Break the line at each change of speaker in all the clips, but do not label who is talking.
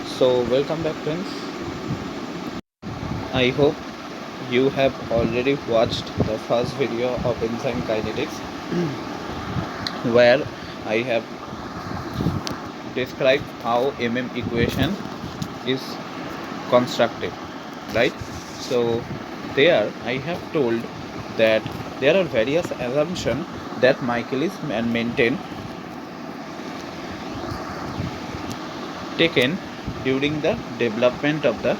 So welcome back friends. I hope you have already watched the first video of enzyme kinetics where I have described how equation is constructed, right? So there I have told that there are various assumptions that Michaelis and Menten taken during the development of the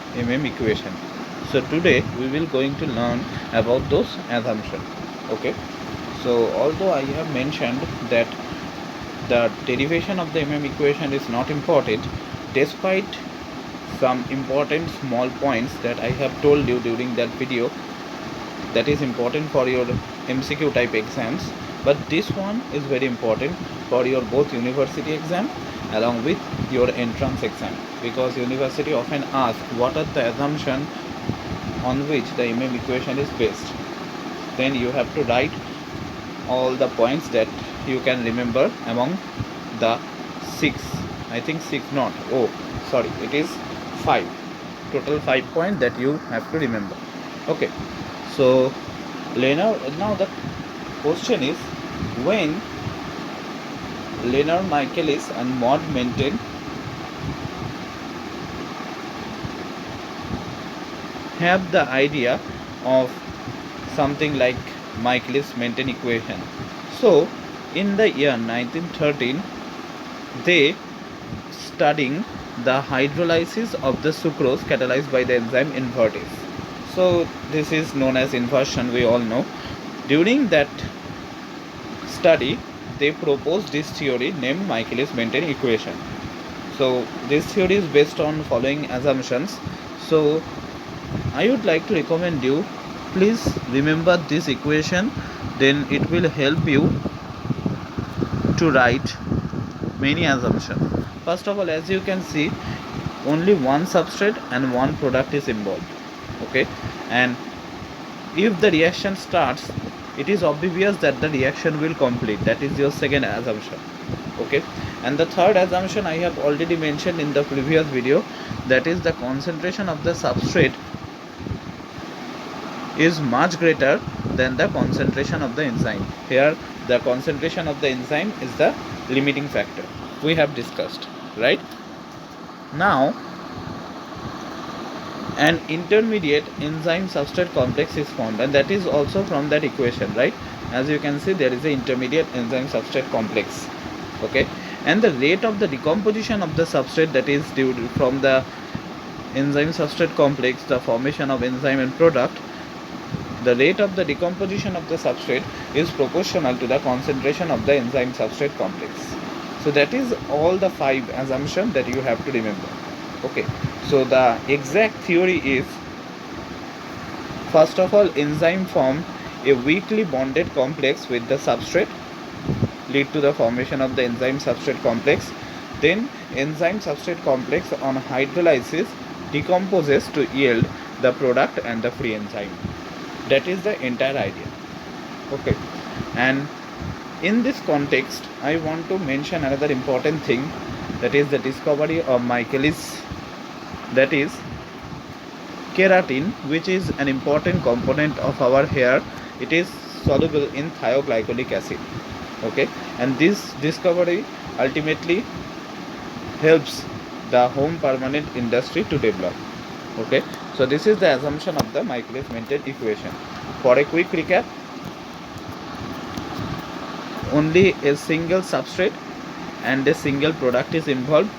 equation. So today we will going to learn about those assumptions. Okay. So although I have mentioned that the derivation of the equation is not important, despite some important small points that I have told you during that video that is important for your MCQ type exams, but this one is very important for your both university exam along with your entrance exam, because university often ask what are the assumption on which the equation is based. Then you have to write all the points that you can remember among the six, I think six, not, oh sorry, it is five, total 5 points that you have to remember. Okay. So now the question is, when Leonard Michaelis and Maud Menten have the idea of something like Michaelis-Menten equation. So in the year 1913 they studying the hydrolysis of the sucrose catalyzed by the enzyme invertase. So this is known as inversion, we all know. During that study they proposed this theory named Michaelis-Menten equation. So this theory is based on following assumptions. So I would like to recommend you, please remember this equation, then it will help you to write many assumptions. First of all, as you can see, only one substrate and one product is involved. Okay, and if the reaction starts, it is obvious that the reaction will complete. That is your second assumption. Okay, and the third assumption I have already mentioned in the previous video, that is the concentration of the substrate is much greater than the concentration of the enzyme. Here the concentration of the enzyme is the limiting factor, we have discussed, right? Now an intermediate enzyme substrate complex is formed, and that is also from that equation, right? As you can see, there is an intermediate enzyme substrate complex. Okay, and the rate of the decomposition of the substrate, that is due from the enzyme substrate complex, the formation of enzyme and product, the rate of the decomposition of the substrate is proportional to the concentration of the enzyme substrate complex. So that is all the 5 assumptions that you have to remember. Okay, so the exact theory is, first of all, enzyme form a weakly bonded complex with the substrate, lead to the formation of the enzyme substrate complex. Then enzyme substrate complex on hydrolysis decomposes to yield the product and the free enzyme. That is the entire idea. Okay, and in this context I want to mention another important thing, that is the discovery of Michaelis, that is keratin, which is an important component of our hair. It is soluble in thioglycolic acid. Okay, and this discovery ultimately helps the home permanent industry to develop. Okay, so this is the assumption of the Michaelis-Menten equation. For a quick recap, only a single substrate and a single product is involved.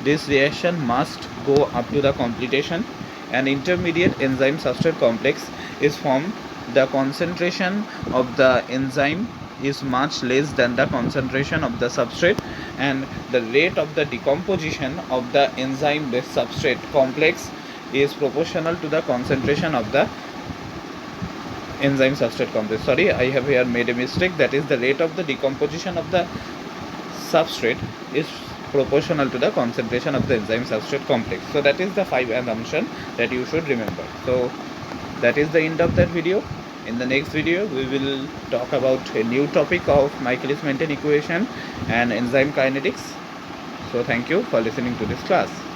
This reaction must go up to the completion. An intermediate enzyme substrate complex is formed. The concentration of the enzyme is much less than the concentration of the substrate, and the rate of the decomposition of the enzyme based substrate complex is proportional to the concentration of the enzyme substrate complex. Sorry, I have here made a mistake. That is, the rate of the decomposition of the substrate is proportional to the concentration of the enzyme substrate complex. So that is the 5 assumption that you should remember. So that is the end of that video. In the next video we will talk about a new topic of Michaelis-Menten equation and enzyme kinetics. So thank you for listening to this class.